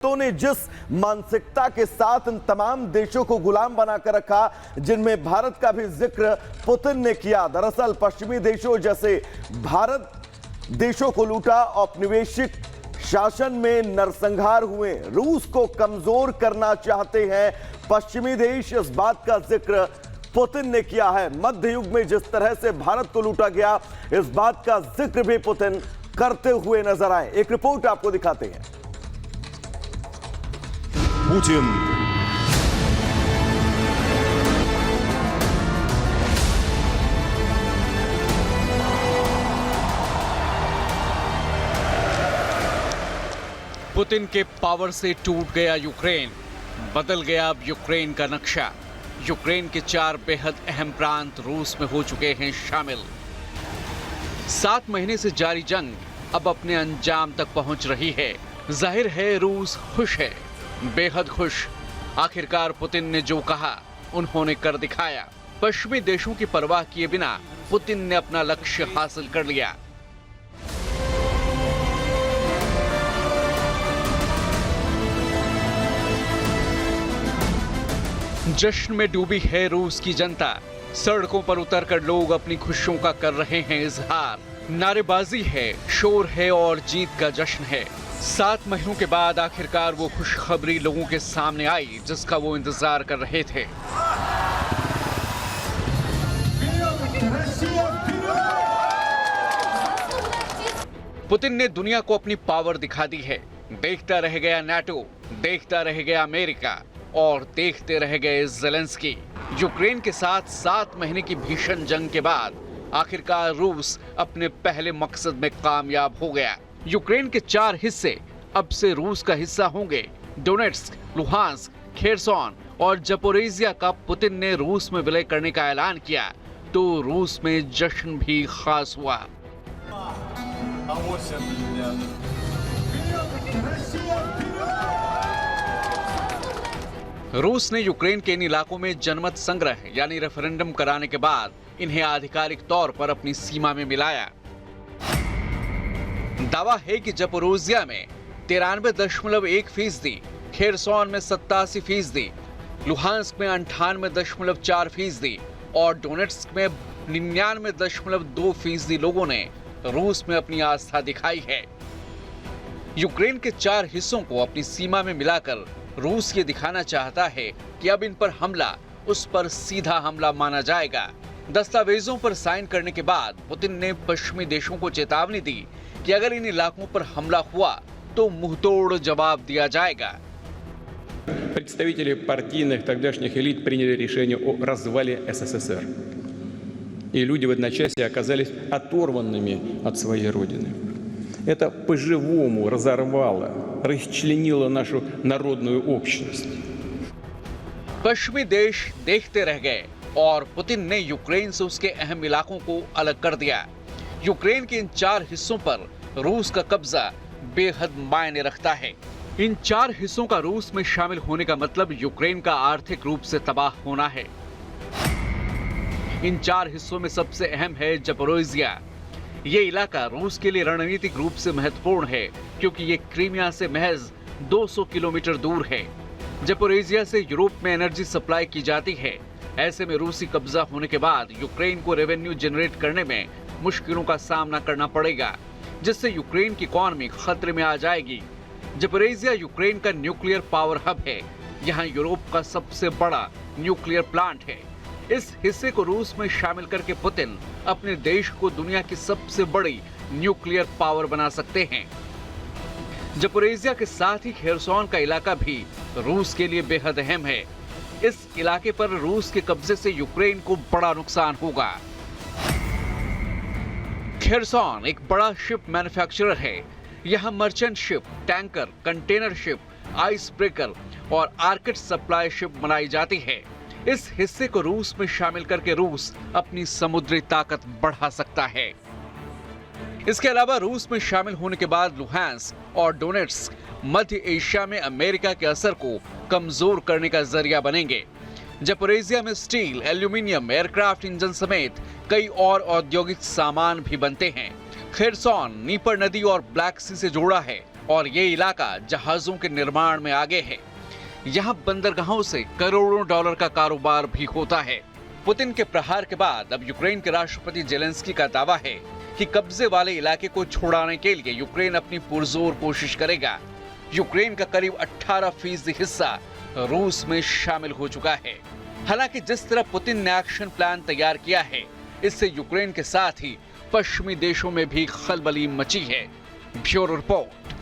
तो ने जिस मानसिकता के साथ इन तमाम देशों को गुलाम बनाकर रखा, जिनमें भारत का भी जिक्र पुतिन ने किया। दरअसल पश्चिमी देशों जैसे भारत देशों को लूटा, औपनिवेशिक शासन में नरसंहार हुए, रूस को कमजोर करना चाहते हैं पश्चिमी देश। इस बात का जिक्र पुतिन ने किया है। मध्य युग में जिस तरह से भारत को लूटा गया, इस बात का जिक्र भी पुतिन करते हुए नजर आए। एक रिपोर्ट आपको दिखाते हैं। Путин. पुतिन के पावर से टूट गया यूक्रेन, बदल गया अब यूक्रेन का नक्शा। यूक्रेन के 4 बेहद अहम प्रांत रूस में हो चुके हैं शामिल। 7 महीने से जारी जंग अब अपने अंजाम तक पहुंच रही है। जाहिर है रूस खुश है, बेहद खुश। आखिरकार पुतिन ने जो कहा उन्होंने कर दिखाया। पश्चिमी देशों की परवाह किए बिना पुतिन ने अपना लक्ष्य हासिल कर लिया। जश्न में डूबी है रूस की जनता। सड़कों पर उतरकर लोग अपनी खुशियों का कर रहे हैं इजहार। नारेबाजी है, शोर है और जीत का जश्न है। 7 महीनों के बाद आखिरकार वो खुशखबरी लोगों के सामने आई जिसका वो इंतजार कर रहे थे। पुतिन ने दुनिया को अपनी पावर दिखा दी है। देखता रह गया नाटो, देखता रह गया अमेरिका और देखते रह गए ज़ेलेंस्की। यूक्रेन के साथ 7 महीने की भीषण जंग के बाद आखिरकार रूस अपने पहले मकसद में कामयाब हो गया। यूक्रेन के 4 हिस्से अब से रूस का हिस्सा होंगे। डोनेट्स्क, लुहांस्क, खेरसॉन और जपोरिजिया का पुतिन ने रूस में विलय करने का ऐलान किया तो रूस में जश्न भी खास हुआ। रूस ने यूक्रेन के इन इलाकों में जनमत संग्रह यानी रेफरेंडम कराने के बाद इन्हें आधिकारिक तौर पर अपनी सीमा में मिलाया। दावा है कि जपोरोजिया में 93.1%, खेरसॉन में 87%, लुहांस्क में 98.4% और डोनेट्स्क में 99.2% लोगों ने रूस में अपनी आस्था दिखाई है। यूक्रेन के 4 हिस्सों को अपनी सीमा में मिलाकर रूस ये दिखाना चाहता है कि अब इन पर हमला उस पर सीधा हमला माना जाएगा। दस्तावेजों पर साइन करने के बाद पुतिन ने पश्चिमी देशों को चेतावनी दी कि अगर इन इलाकों पर हमला हुआ तो मुंहतोड़ जवाब दिया जाएगा। Представители партийных тогдашних элит приняли решение о развале СССР. И люди в одночасье оказались оторванными от своей родины. Это по-живому разорвало, расчленило нашу народную общность. पश्चिमी देश देखते रह गए और पुतिन ने यूक्रेन से उसके अहम इलाकों को अलग कर दिया। यूक्रेन के इन 4 हिस्सों पर रूस का कब्जा बेहद मायने रखता है। इन 4 हिस्सों का रूस में शामिल होने का मतलब यूक्रेन का आर्थिक रूप से तबाह होना है। इन 4 हिस्सों में सबसे अहम है जपोरोजिया। ये इलाका रूस के लिए रणनीतिक रूप से महत्वपूर्ण है क्योंकि ये क्रीमिया से महज 200 किलोमीटर दूर है। जपोरोजिया से यूरोप में एनर्जी सप्लाई की जाती है। ऐसे में रूसी कब्जा होने के बाद यूक्रेन को रेवेन्यू जनरेट करने में मुश्किलों का सामना करना पड़ेगा, जिससे यूक्रेन की इकोनॉमी खतरे में आ जाएगी। जपोरिजिया यूक्रेन का न्यूक्लियर पावर हब है। यहाँ यूरोप का सबसे बड़ा न्यूक्लियर प्लांट है। इस हिस्से को रूस में शामिल करके पुतिन अपने देश को दुनिया की सबसे बड़ी न्यूक्लियर पावर बना सकते हैं। जपोरिजिया के साथ ही खेरसॉन का इलाका भी रूस के लिए बेहद अहम है। इस इलाके पर रूस के कब्जे से यूक्रेन को बड़ा नुकसान होगा। खेरसॉन एक बड़ा शिप मैन्युफैक्चरर है। यहाँ merchant ship, tanker, container ship, ice breaker और आर्किड सप्लाई शिप बनाई जाती है। इस हिस्से को रूस में शामिल करके रूस अपनी समुद्री ताकत बढ़ा सकता है। इसके अलावा रूस में शामिल होने के बाद लुहांस्क और डोनेट्स्क मध्य एशिया में अमेरिका के असर को कमजोर करने का जरिया बनेंगे। जपोरिजिया में स्टील, एल्यूमिनियम, एयरक्राफ्ट इंजन समेत कई और औद्योगिक सामान भी बनते हैं। खेरसॉन नीपर नदी और ब्लैक सी से जोड़ा है और ये इलाका जहाजों के निर्माण में आगे है। यहाँ बंदरगाहों से करोड़ों डॉलर का कारोबार भी होता है। पुतिन के प्रहार के बाद अब यूक्रेन के राष्ट्रपति जेलेंस्की का दावा है कि कब्जे वाले इलाके को छुड़ाने के लिए यूक्रेन अपनी पुरजोर कोशिश करेगा। यूक्रेन का करीब 18% हिस्सा रूस में शामिल हो चुका है। हालांकि जिस तरह पुतिन ने एक्शन प्लान तैयार किया है, इससे यूक्रेन के साथ ही पश्चिमी देशों में भी खलबली मची है। Bureau report,